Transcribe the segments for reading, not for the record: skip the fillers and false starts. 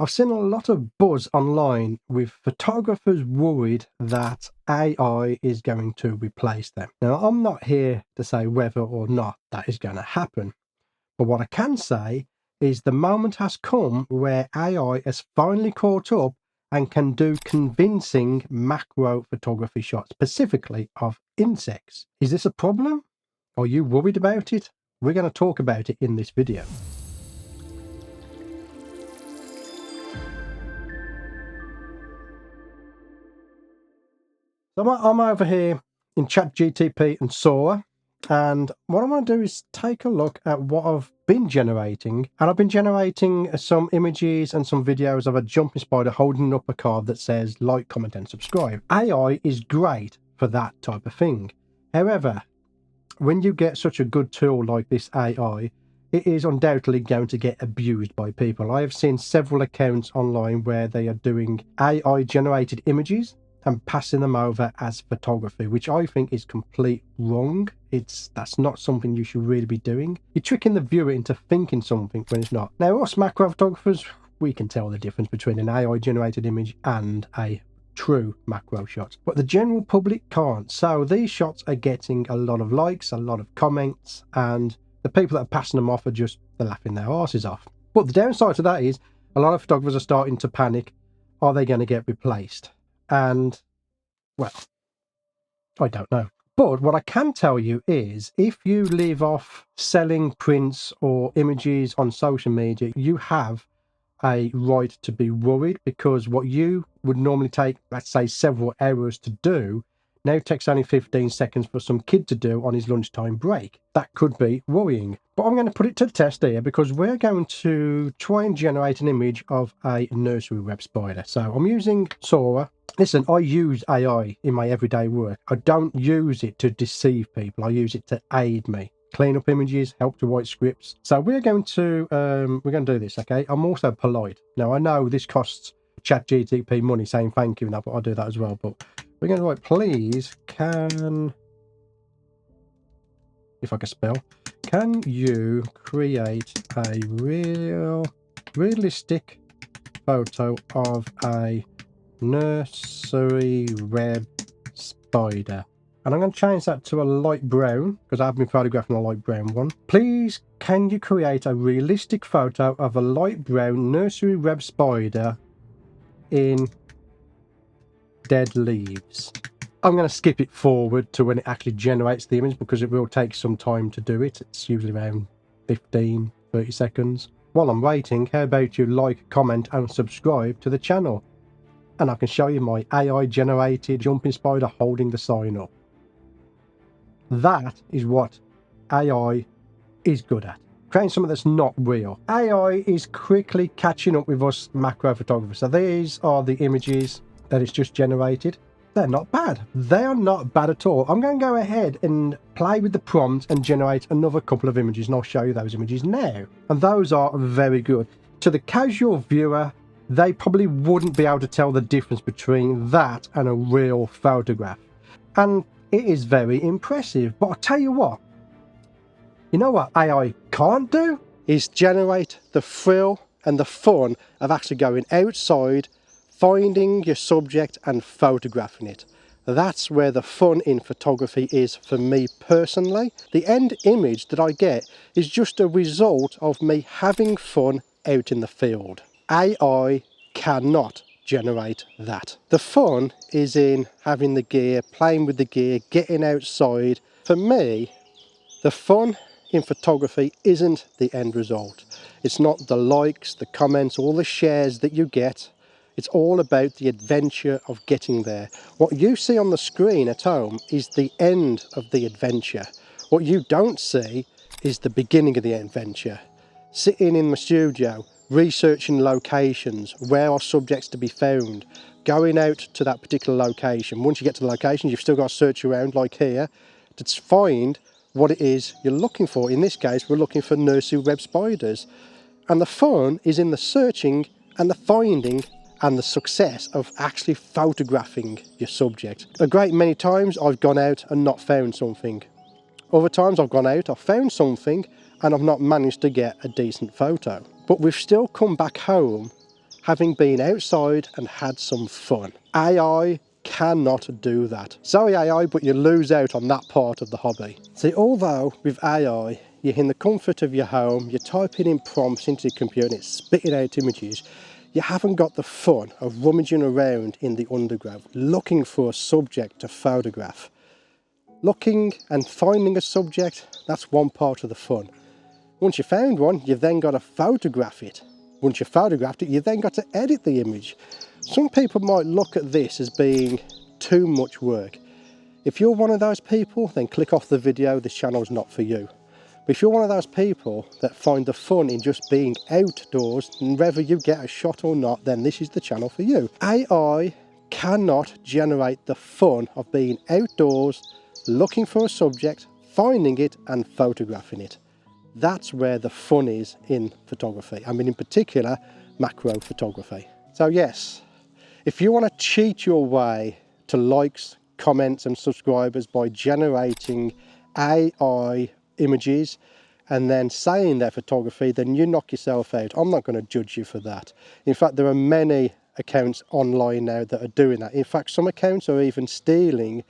I've seen a lot of buzz online with photographers worried that AI is going to replace them. Now, I'm not here to say whether or not that is going to happen, but what I can say is the moment has come where AI has finally caught up and can do convincing macro photography shots, specifically of insects. Is this a problem? Are you worried about it? We're going to talk about it in this video. So I'm over here in ChatGTP and Sora, and what I'm going to do is take a look at what I've been generating, and I've been generating some images and some videos of a jumping spider holding up a card that says like, comment and subscribe. AI is great for that type of thing. However, when you get such a good tool like this AI, it is undoubtedly going to get abused by people. I have seen several accounts online where they are doing AI generated images and passing them over as photography, which I think is complete wrong. That's not something you should really be doing. You're tricking the viewer into thinking something when it's not. Now, us macro photographers, we can tell the difference between an AI generated image and a true macro shot, but the general public can't. So these shots are getting a lot of likes, a lot of comments, and the people that are passing them off are just laughing their asses off. But the downside to that is a lot of photographers are starting to panic. Are they going to get replaced? And, well, I don't know. But what I can tell you is if you leave off selling prints or images on social media, you have a right to be worried, because what you would normally take, let's say, several hours to do, now takes only 15 seconds for some kid to do on his lunchtime break. That could be worrying. But I'm going to put it to the test here, because we're going to try and generate an image of a nursery web spider. So I'm using Sora. Listen, I use AI in my everyday work. I don't use it to deceive people. I use it to aid me. Clean up images, help to write scripts. So we're going to do this, okay? I'm also polite. Now, I know this costs ChatGTP money saying thank you, and I'll do that as well, but we're going to write, please, if I can spell, can you create a realistic photo of a nursery web spider? And I'm going to change that to a light brown, because I've been photographing a light brown one. Please, can you create a realistic photo of a light brown nursery web spider in dead leaves? I'm going to skip it forward to when it actually generates the image, because it will take some time to do it. It's usually around 15, 30 seconds. While I'm waiting, how about you like, comment and subscribe to the channel? And I can show you my AI generated jumping spider holding the sign up. That is what AI is good at. Creating something that's not real. AI is quickly catching up with us macro photographers. So these are the images that it's just generated. They're not bad. They are not bad at all. I'm going to go ahead and play with the prompt and generate another couple of images, and I'll show you those images now. And those are very good. To the casual viewer, they probably wouldn't be able to tell the difference between that and a real photograph. And it is very impressive. But I'll tell you what, you know what AI can't do? Is generate the thrill and the fun of actually going outside, finding your subject and photographing it. That's where the fun in photography is for me personally. The end image that I get is just a result of me having fun out in the field. AI cannot generate that. The fun is in having the gear, playing with the gear, getting outside. For me, the fun in photography isn't the end result. It's not the likes, the comments, all the shares that you get. It's all about the adventure of getting there. What you see on the screen at home is the end of the adventure. What you don't see is the beginning of the adventure. Sitting in my studio, researching locations, where are subjects to be found, going out to that particular location. Once you get to the location, you've still got to search around, like here, to find what it is you're looking for. In this case, we're looking for nursery web spiders. And the fun is in the searching and the finding and the success of actually photographing your subject. A great many times I've gone out and not found something. Other times I've gone out, I've found something, and I've not managed to get a decent photo. But we've still come back home having been outside and had some fun. AI cannot do that. Sorry AI, but you lose out on that part of the hobby. See, although with AI, you're in the comfort of your home, you're typing in prompts into your computer and it's spitting out images, you haven't got the fun of rummaging around in the undergrowth, looking for a subject to photograph. Looking and finding a subject, that's one part of the fun. Once you found one, you've then got to photograph it. Once you've photographed it, you've then got to edit the image. Some people might look at this as being too much work. If you're one of those people, then click off the video, this channel's not for you. But if you're one of those people that find the fun in just being outdoors, and whether you get a shot or not, then this is the channel for you. AI cannot generate the fun of being outdoors, looking for a subject, finding it and photographing it. That's where the fun is in photography. I mean, in particular, macro photography. So yes, if you want to cheat your way to likes, comments and subscribers by generating AI images and then saying they're photography, then you knock yourself out. I'm not going to judge you for that. In fact, there are many accounts online now that are doing that. In fact, some accounts are even stealing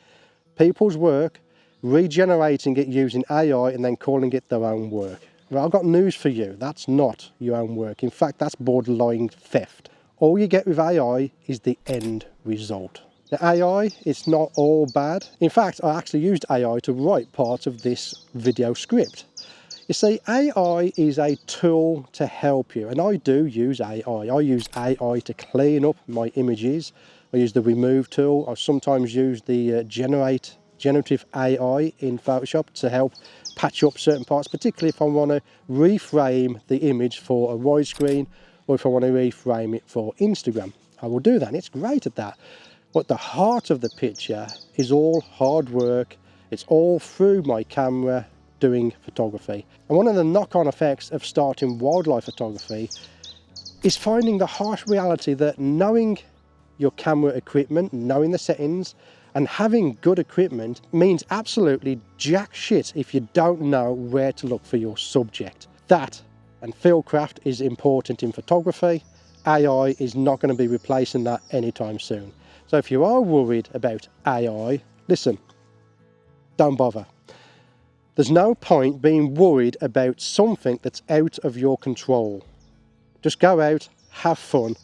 people's work, regenerating it using AI and then calling it their own work. Well, I've got news for you. That's not your own work. In fact, that's borderline theft. All you get with AI is the end result. The AI, it's not all bad. In fact, I actually used AI to write part of this video script. You see, AI is a tool to help you, and I do use AI. I use AI to clean up my images. I use the remove tool. I sometimes use the generative AI in Photoshop to help patch up certain parts, particularly if I want to reframe the image for a widescreen or if I want to reframe it for Instagram. I will do that, and it's great at that. But the heart of the picture is all hard work. It's all through my camera doing photography. And one of the knock-on effects of starting wildlife photography is finding the harsh reality that knowing your camera equipment, knowing the settings, and having good equipment means absolutely jack shit if you don't know where to look for your subject. That and fieldcraft is important in photography. AI is not going to be replacing that anytime soon. So if you are worried about AI, listen, don't bother. There's no point being worried about something that's out of your control. Just go out, have fun.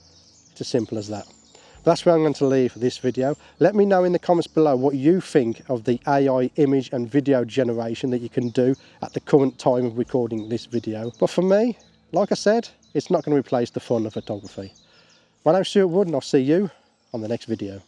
It's as simple as that. That's where I'm going to leave this video. Let me know in the comments below what you think of the AI image and video generation that you can do at the current time of recording this video. But for me, like I said, it's not going to replace the fun of photography. My name's Stewart and I'll see you on the next video.